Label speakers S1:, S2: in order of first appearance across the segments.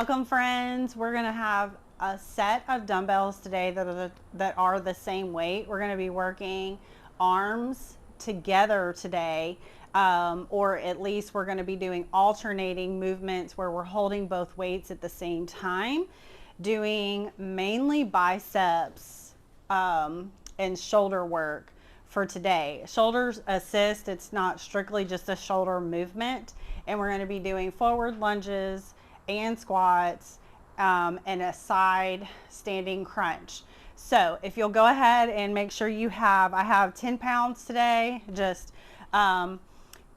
S1: Welcome friends, we're going to have a set of dumbbells today that are the same weight. We're going to be working arms together today, or at least we're going to be doing alternating movements where we're holding both weights at the same time, doing mainly biceps and shoulder work for today. Shoulders assist, it's not strictly just a shoulder movement, and we're going to be doing forward lunges and squats and a side standing crunch. So if you'll go ahead and make sure I have 10 pounds today, just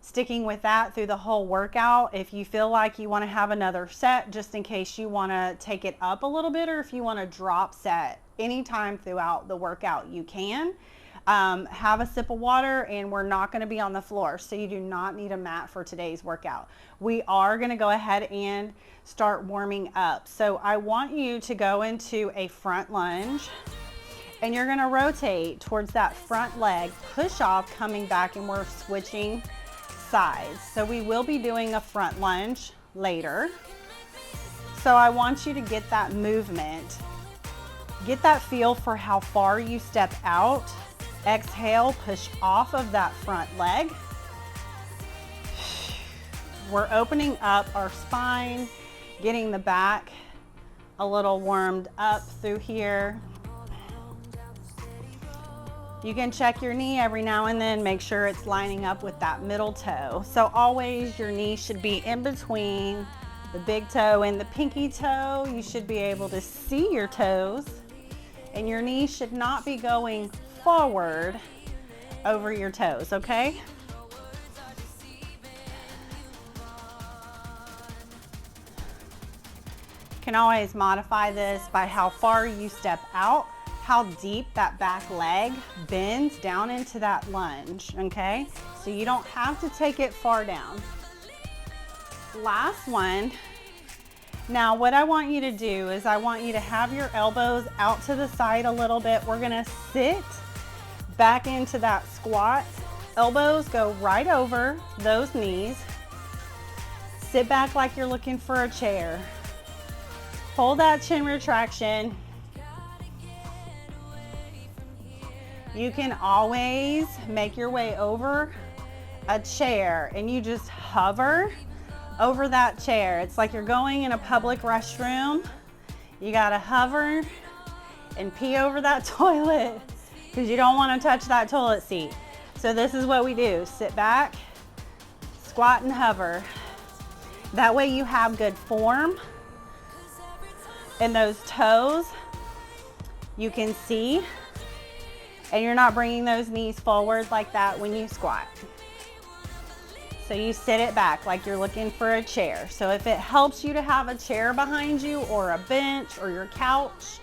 S1: sticking with that through the whole workout. If you feel like you want to have another set, just in case you want to take it up a little bit, or if you want to drop set anytime throughout the workout, you can. Have a sip of water, and we're not going to be on the floor, so you do not need a mat for today's workout. We are going to go ahead and start warming up. So I want you to go into a front lunge, and you're going to rotate towards that front leg, push off, coming back, and we're switching sides. So we will be doing a front lunge later. So I want you to get that movement, get that feel for how far you step out. Exhale, push off of that front leg. We're opening up our spine, getting the back a little warmed up through here. You can check your knee every now and then, make sure it's lining up with that middle toe. So always your knee should be in between the big toe and the pinky toe. You should be able to see your toes, and your knee should not be going forward over your toes, okay? You can always modify this by how far you step out, how deep that back leg bends down into that lunge, okay? So you don't have to take it far down. Last one. Now what I want you to do is I want you to have your elbows out to the side a little bit. We're gonna sit back into that squat. Elbows go right over those knees. Sit back like you're looking for a chair. Hold that chin retraction. You can always make your way over a chair, and you just hover over that chair. It's like you're going in a public restroom. You gotta hover and pee over that toilet because you don't want to touch that toilet seat. So this is what we do. Sit back, squat, and hover. That way you have good form in those toes. You can see, and you're not bringing those knees forward like that when you squat. So you sit it back like you're looking for a chair. So if it helps you to have a chair behind you, or a bench, or your couch,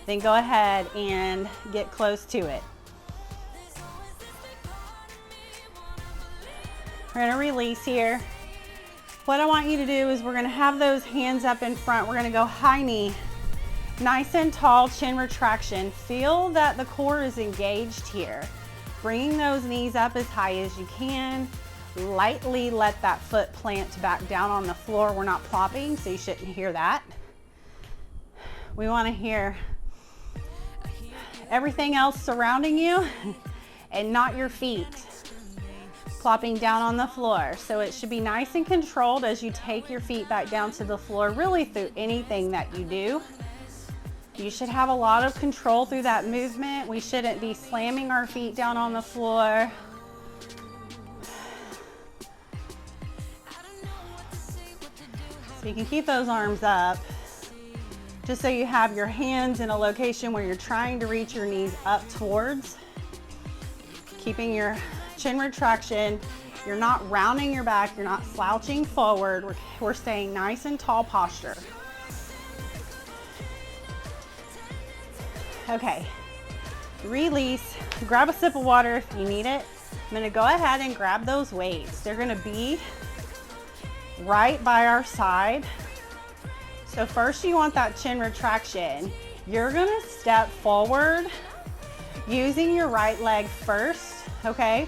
S1: then go ahead and get close to it. We're gonna release here. What I want you to do is we're gonna have those hands up in front. We're gonna go high knee, nice and tall, chin retraction. Feel that the core is engaged here. Bringing those knees up as high as you can. Lightly let that foot plant back down on the floor. We're not plopping, so you shouldn't hear that. We wanna hear everything else surrounding you and not your feet plopping down on the floor. So it should be nice and controlled as you take your feet back down to the floor, really through anything that you do. You should have a lot of control through that movement. We shouldn't be slamming our feet down on the floor. So you can keep those arms up, just so you have your hands in a location where you're trying to reach your knees up towards, keeping your chin retraction. You're not rounding your back, you're not slouching forward. We're staying nice and tall posture. Okay, release, grab a sip of water if you need it. I'm gonna go ahead and grab those weights. They're gonna be right by our side. So first you want that chin retraction. You're gonna step forward using your right leg first, okay?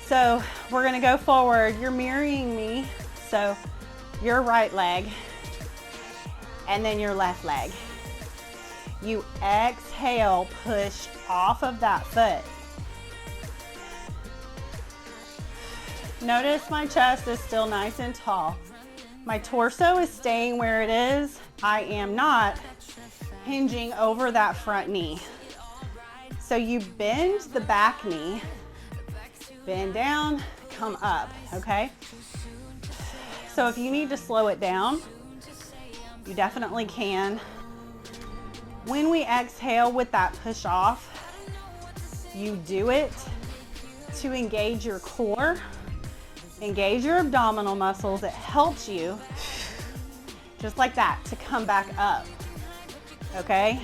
S1: So we're gonna go forward. You're mirroring me. So your right leg, and then your left leg. You exhale, push off of that foot. Notice my chest is still nice and tall. My torso is staying where it is. I am not hinging over that front knee. So you bend the back knee, bend down, come up, okay? So if you need to slow it down, you definitely can. When we exhale with that push off, you do it to engage your core, engage your abdominal muscles. It helps you, just like that, to come back up, okay?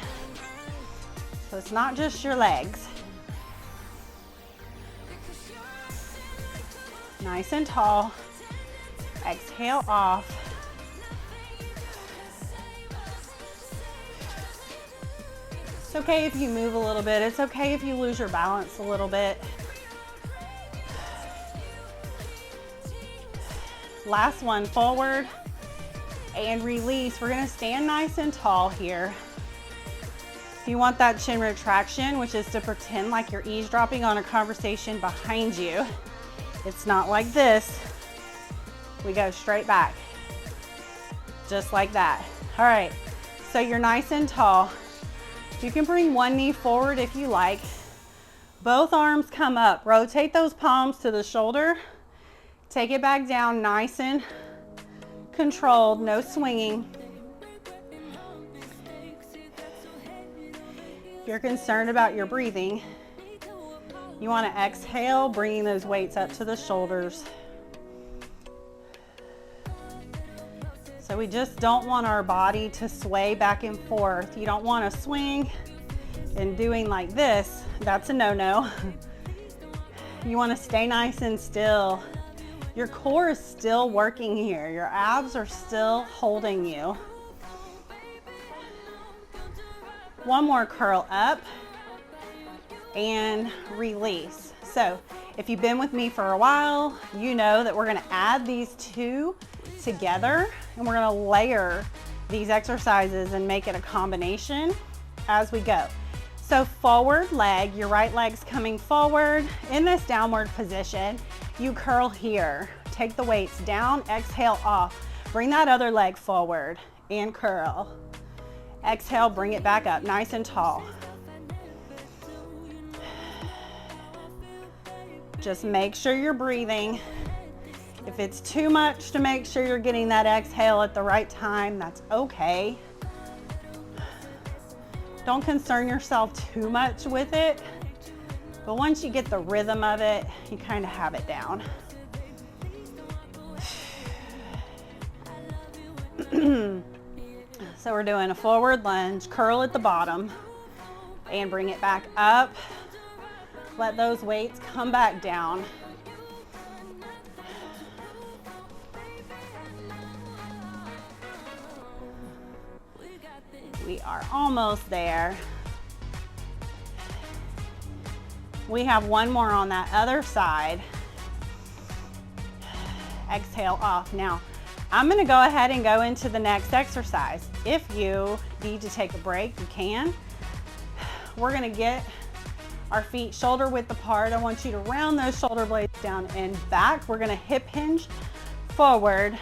S1: So it's not just your legs. Nice and tall. Exhale off. It's okay if you move a little bit. It's okay if you lose your balance a little bit. Last one, forward and release. We're gonna stand nice and tall here. If you want that chin retraction, which is to pretend like you're eavesdropping on a conversation behind you, it's not like this. We go straight back, just like that. All right, so you're nice and tall. You can bring one knee forward if you like. Both arms come up. Rotate those palms to the shoulder. Take it back down nice and controlled, no swinging. If you're concerned about your breathing, you want to exhale, bringing those weights up to the shoulders. So we just don't want our body to sway back and forth. You don't want to swing and doing like this. That's a no-no. You want to stay nice and still. Your core is still working here. Your abs are still holding you. One more curl up and release. So if you've been with me for a while, you know that we're gonna add these two together and we're gonna layer these exercises and make it a combination as we go. So forward leg, your right leg's coming forward. In this downward position, you curl here. Take the weights down, exhale off. Bring that other leg forward and curl. Exhale, bring it back up, nice and tall. Just make sure you're breathing. If it's too much to make sure you're getting that exhale at the right time, that's okay. Don't concern yourself too much with it, but once you get the rhythm of it, you kind of have it down. So we're doing a forward lunge, curl at the bottom, and bring it back up. Let those weights come back down. We are almost there. We have one more on that other side. Exhale off. Now, I'm gonna go ahead and go into the next exercise. If you need to take a break, you can. We're gonna get our feet shoulder width apart. I want you to round those shoulder blades down and back. We're gonna hip hinge forward,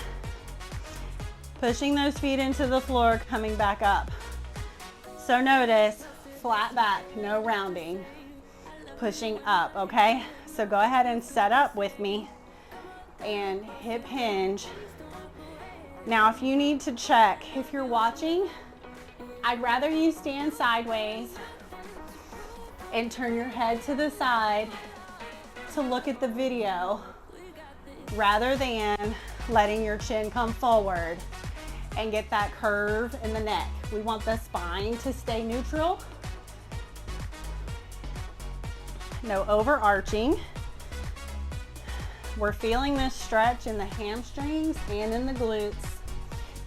S1: pushing those feet into the floor, coming back up. So notice, flat back, no rounding, pushing up, okay? So go ahead and set up with me and hip hinge. Now, if you need to check, if you're watching, I'd rather you stand sideways and turn your head to the side to look at the video rather than letting your chin come forward and get that curve in the neck. We want the spine to stay neutral. No overarching. We're feeling this stretch in the hamstrings and in the glutes.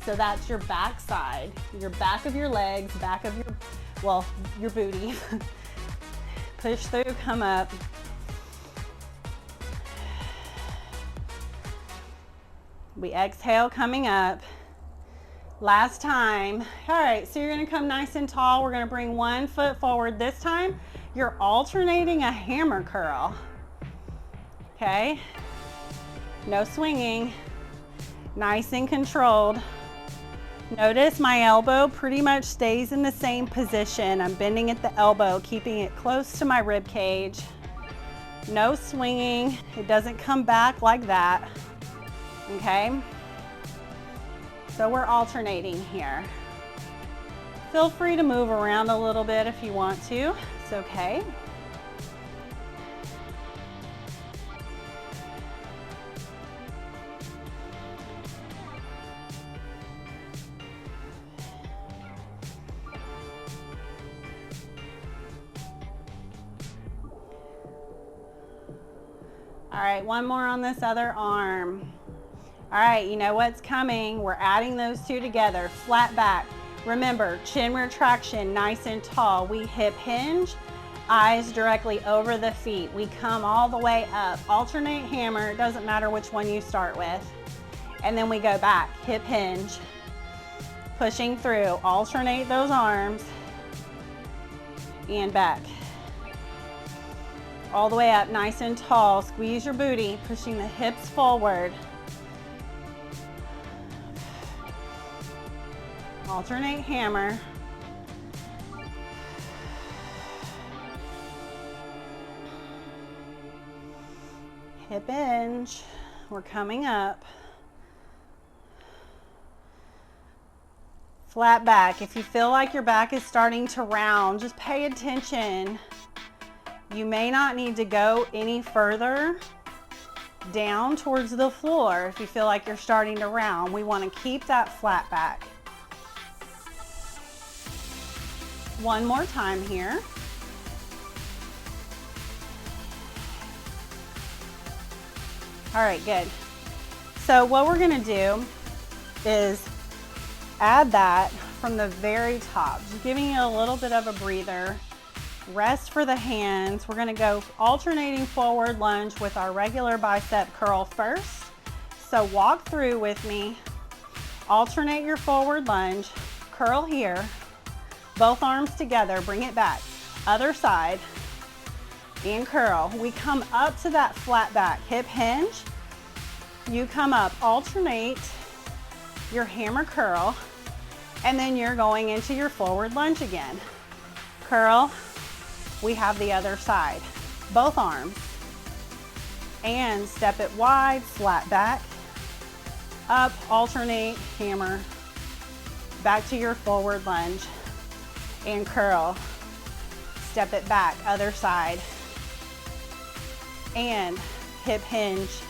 S1: So that's your back side, your back of your legs, back of your, well, your booty. Push through, come up. We exhale, coming up. Last time. All right, so you're gonna come nice and tall. We're gonna bring one foot forward. This time, you're alternating a hammer curl. Okay? No swinging. Nice and controlled. Notice my elbow pretty much stays in the same position. I'm bending at the elbow, keeping it close to my rib cage. No swinging. It doesn't come back like that. Okay? So we're alternating here. Feel free to move around a little bit if you want to. It's okay. All right, one more on this other arm. All right, you know what's coming. We're adding those two together. Flat back. Remember, chin retraction, nice and tall. We hip hinge, eyes directly over the feet. We come all the way up. Alternate hammer, it doesn't matter which one you start with. And then we go back, hip hinge, pushing through. Alternate those arms and back. All the way up, nice and tall. Squeeze your booty, pushing the hips forward. Alternate hammer. Hip hinge. We're coming up. Flat back. If you feel like your back is starting to round, just pay attention. You may not need to go any further down towards the floor if you feel like you're starting to round. We want to keep that flat back. One more time here. All right, good. So what we're gonna do is add that from the very top, just giving you a little bit of a breather. Rest for the hands. We're gonna go alternating forward lunge with our regular bicep curl first. So walk through with me. Alternate your forward lunge, curl here, both arms together, bring it back. Other side, and curl. We come up to that flat back, hip hinge. You come up, alternate your hammer curl, and then you're going into your forward lunge again. Curl, we have the other side, both arms. And step it wide, flat back, up, alternate, hammer, back to your forward lunge. And curl, step it back, other side, and hip hinge,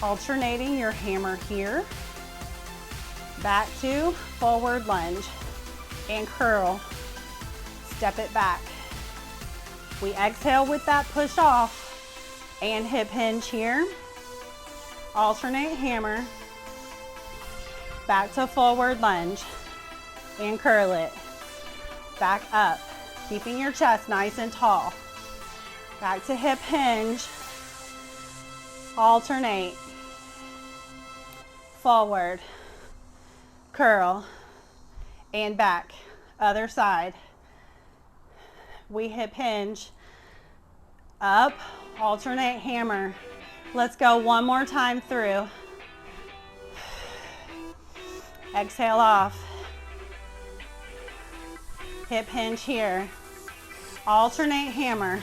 S1: alternating your hammer here, back to forward lunge, and curl, step it back. We exhale with that push off, and hip hinge here, alternate hammer, back to forward lunge, and curl it. Back up, keeping your chest nice and tall. Back to hip hinge, alternate, forward, curl, and back. Other side. We hip hinge, up, alternate hammer. Let's go one more time through. Exhale off. Hip hinge here, alternate hammer.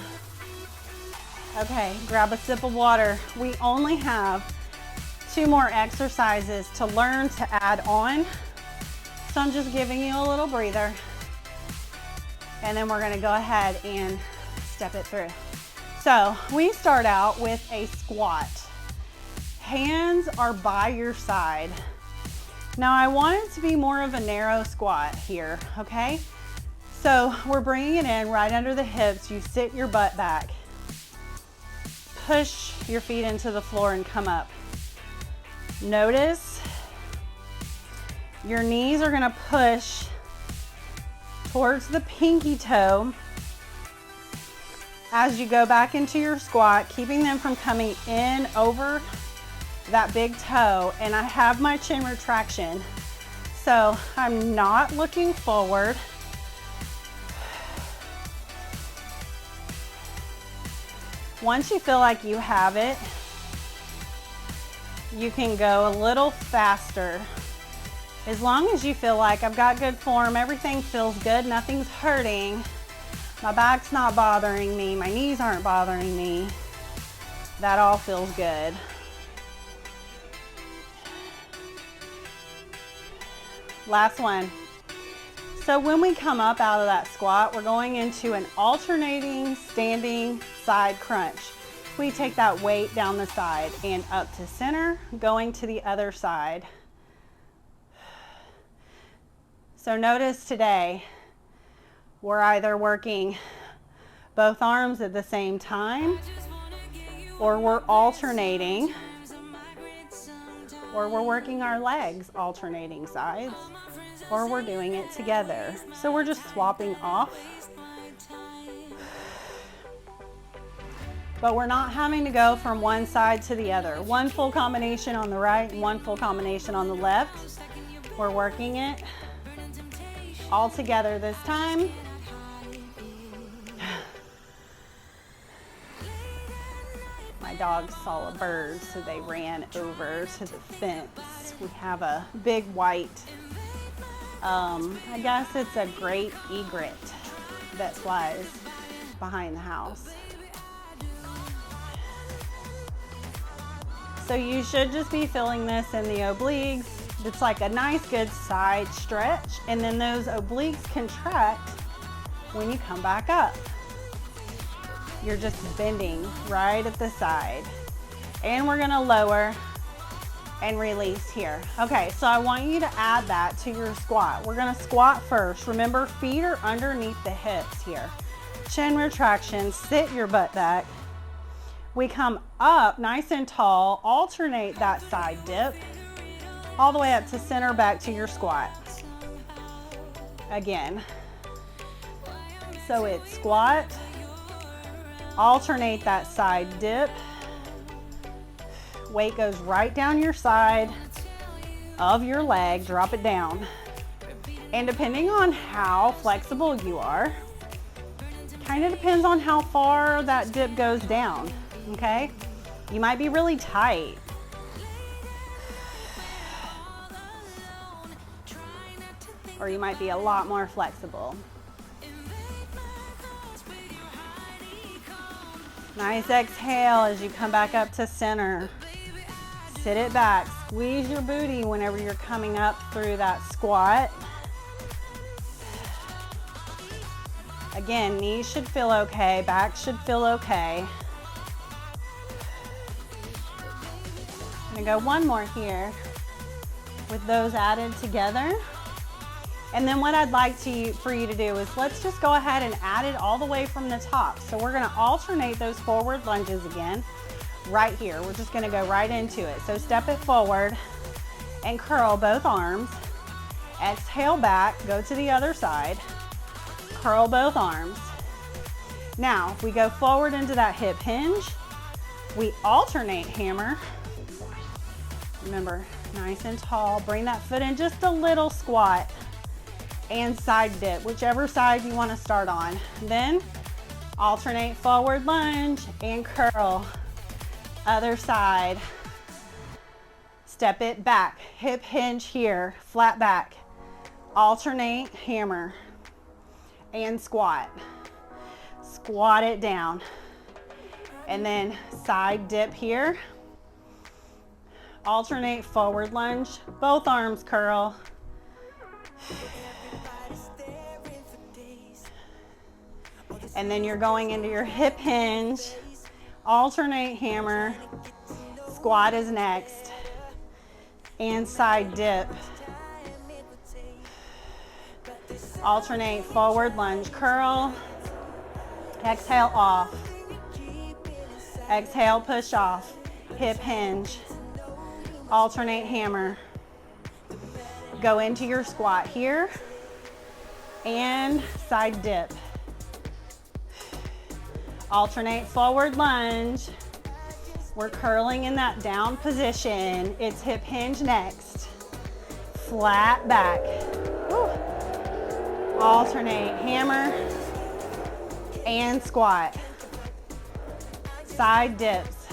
S1: Okay, grab a sip of water. We only have 2 more exercises to learn to add on. So I'm just giving you a little breather. And then we're gonna go ahead and step it through. So we start out with a squat. Hands are by your side. Now I want it to be more of a narrow squat here, okay? So we're bringing it in right under the hips. You sit your butt back. Push your feet into the floor and come up. Notice your knees are gonna push towards the pinky toe as you go back into your squat, keeping them from coming in over that big toe. And I have my chin retraction. So I'm not looking forward. Once you feel like you have it, you can go a little faster. As long as you feel like I've got good form, everything feels good, nothing's hurting, my back's not bothering me, my knees aren't bothering me, that all feels good. Last one. So when we come up out of that squat, we're going into an alternating standing side crunch. We take that weight down the side and up to center, going to the other side. So notice today, we're either working both arms at the same time, or we're alternating, or we're working our legs alternating sides, or we're doing it together. So we're just swapping off. But we're not having to go from one side to the other. One full combination on the right, one full combination on the left. We're working it all together this time. My dogs saw a bird, so they ran over to the fence. We have a big white, I guess it's a great egret that flies behind the house. So you should just be feeling this in the obliques. It's like a nice good side stretch, and then those obliques contract when you come back up. You're just bending right at the side. And we're gonna lower and release here. Okay, so I want you to add that to your squat. We're gonna squat first. Remember, feet are underneath the hips here. Chin retraction, sit your butt back. We come up nice and tall, alternate that side dip, all the way up to center, back to your squat. Again. So it's squat, alternate that side dip, weight goes right down your side of your leg, drop it down. And depending on how flexible you are, kind of depends on how far that dip goes down. Okay, you might be really tight. Or you might be a lot more flexible. Nice exhale as you come back up to center. Sit it back, squeeze your booty whenever you're coming up through that squat. Again, knees should feel okay, back should feel okay. I'm gonna go one more here with those added together. And then what I'd like for you to do is let's just go ahead and add it all the way from the top. So we're gonna alternate those forward lunges again right here. We're just gonna go right into it. So step it forward and curl both arms. Exhale back, go to the other side. Curl both arms. Now we go forward into that hip hinge. We alternate hammer. Remember, nice and tall. Bring that foot in just a little, squat and side dip, whichever side you want to start on. Then alternate forward lunge and curl. Other side. Step it back. Hip hinge here, flat back. Alternate hammer and squat. Squat it down. And then side dip here. Alternate forward lunge, both arms curl. And then you're going into your hip hinge, alternate hammer, squat is next, and side dip. Alternate forward lunge, curl, exhale off, exhale push off, hip hinge, alternate hammer, go into your squat here, and side dip. Alternate forward lunge. We're curling in that down position. It's hip hinge next. flat back. Woo. Alternate hammer and squat. Side dips.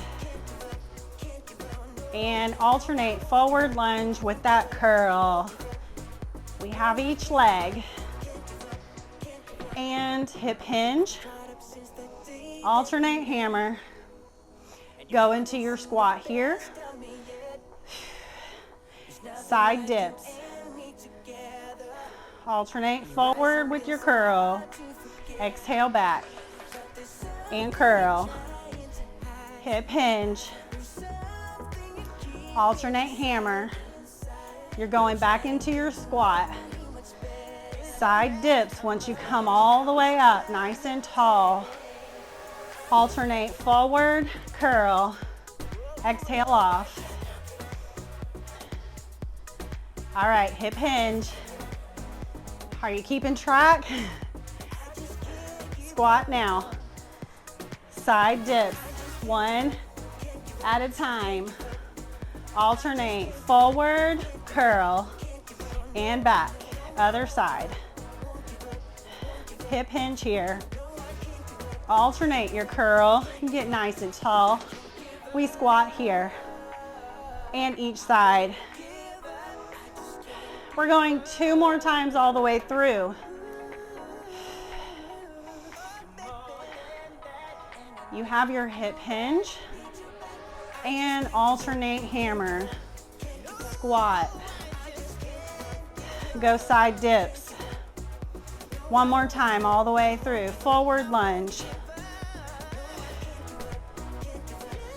S1: And alternate forward lunge with that curl. We have each leg. And hip hinge. Alternate hammer. Go into your squat here. Side dips. Alternate forward with your curl. Exhale back. And curl. Hip hinge. Alternate hammer. You're going back into your squat. Side dips once you come all the way up, nice and tall. Alternate forward, curl, exhale off. All right, hip hinge. Are you keeping track? Squat now. Side dips, one at a time. Alternate forward, curl, and back. Other side. Hip hinge here. Alternate your curl, get nice and tall. We squat here and each side. We're going 2 more times all the way through. You have your hip hinge and alternate hammer, squat, go side dips. 1 more time all the way through, forward lunge.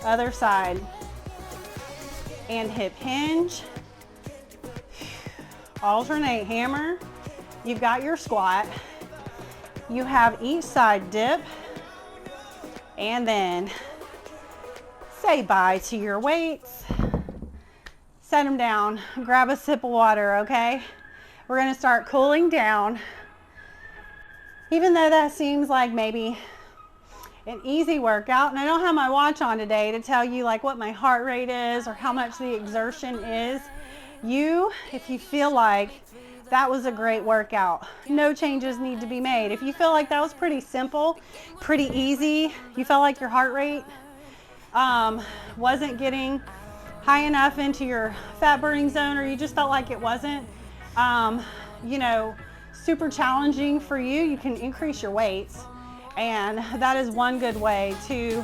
S1: Other side. And hip hinge. Alternate hammer. You've got your squat. You have each side dip. And then say bye to your weights. Set them down. Grab a sip of water, okay? We're gonna start cooling down. Even though that seems like maybe an easy workout, and I don't have my watch on today to tell you like what my heart rate is or how much the exertion is, if you feel like that was a great workout, no changes need to be made. If you feel like that was pretty simple, pretty easy, you felt like your heart rate wasn't getting high enough into your fat burning zone, or you just felt like it wasn't, super challenging for you, you can increase your weights. And that is one good way to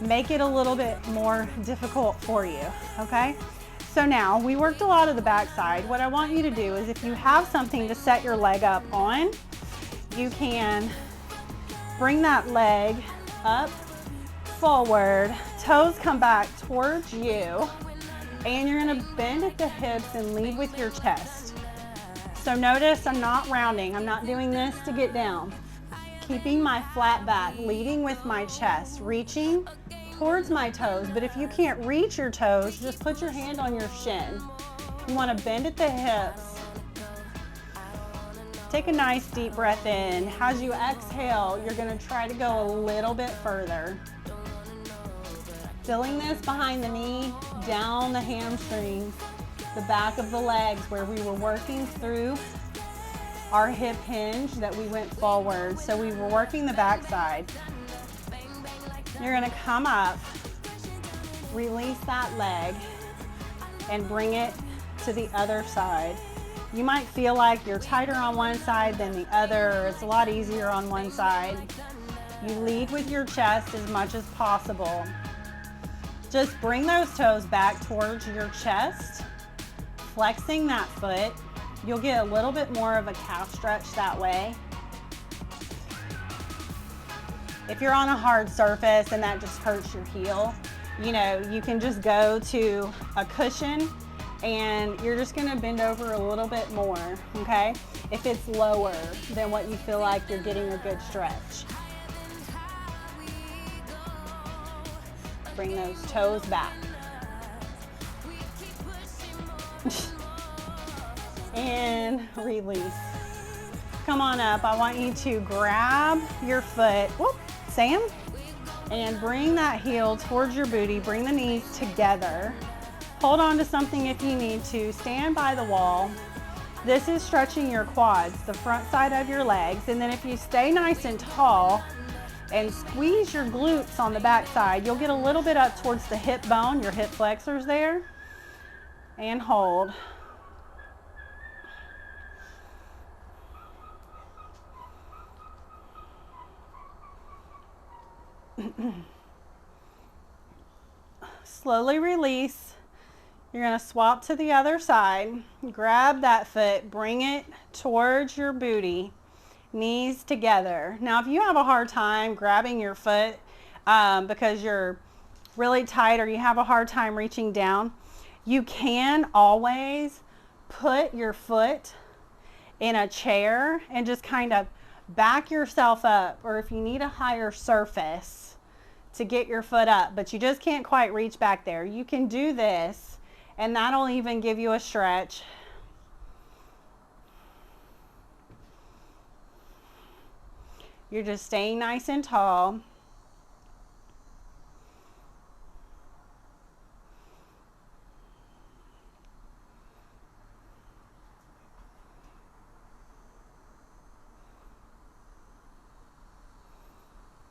S1: make it a little bit more difficult for you, okay? So now we worked a lot of the backside. What I want you to do is if you have something to set your leg up on, you can bring that leg up, forward, toes come back towards you, and you're gonna bend at the hips and lead with your chest. So notice I'm not rounding. I'm not doing this to get down. Keeping my flat back, leading with my chest, reaching towards my toes. But if you can't reach your toes, just put your hand on your shin. You want to bend at the hips. Take a nice deep breath in. As you exhale, you're going to try to go a little bit further. Feeling this behind the knee, down the hamstrings, the back of the legs where we were working through our hip hinge that we went forward. So we were working the back side. You're gonna come up, release that leg, and bring it to the other side. You might feel like you're tighter on one side than the other, or it's a lot easier on one side. You lead with your chest as much as possible. Just bring those toes back towards your chest. Flexing that foot, you'll get a little bit more of a calf stretch that way. If you're on a hard surface and that just hurts your heel, you can just go to a cushion and you're just gonna bend over a little bit more, okay? If it's lower than what you feel like you're getting a good stretch. Bring those toes back. And release. Come on up. I want you to grab your foot, Sam, and bring that heel towards your booty. Bring the knees together. Hold on to something if you need to. Stand by the wall. This is stretching your quads, the front side of your legs. And then if you stay nice and tall and squeeze your glutes on the back side, you'll get a little bit up towards the hip bone, your hip flexors there, and hold. Slowly release. You're going to swap to the other side. Grab that foot, bring it towards your booty, knees together. Now, if you have a hard time grabbing your foot because you're really tight or you have a hard time reaching down, you can always put your foot in a chair and just kind of back yourself up, or if you need a higher surface to get your foot up, but you just can't quite reach back there, you can do this, and that'll even give you a stretch. You're just staying nice and tall.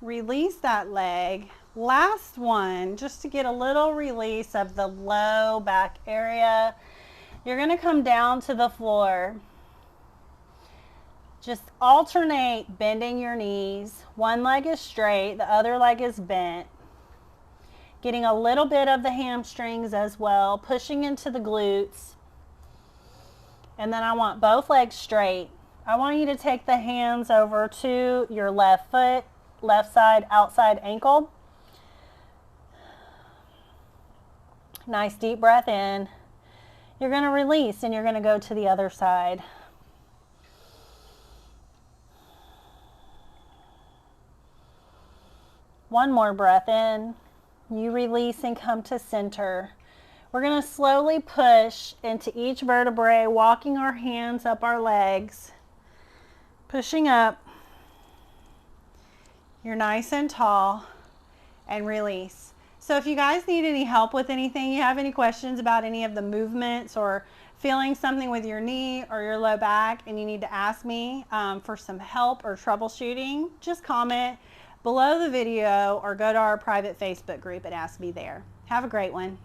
S1: Release that leg. Last one, just to get a little release of the low back area. You're going to come down to the floor. Just alternate bending your knees. One leg is straight, the other leg is bent. Getting a little bit of the hamstrings as well, pushing into the glutes. And then I want both legs straight. I want you to take the hands over to your left foot, left side outside ankle. Nice deep breath in. You're going to release and you're going to go to the other side. One more breath in. You release and come to center. We're going to slowly push into each vertebrae, walking our hands up our legs, pushing up. You're nice and tall, and release. So if you guys need any help with anything, you have any questions about any of the movements or feeling something with your knee or your low back and you need to ask me for some help or troubleshooting, just comment below the video or go to our private Facebook group and ask me there. Have a great one.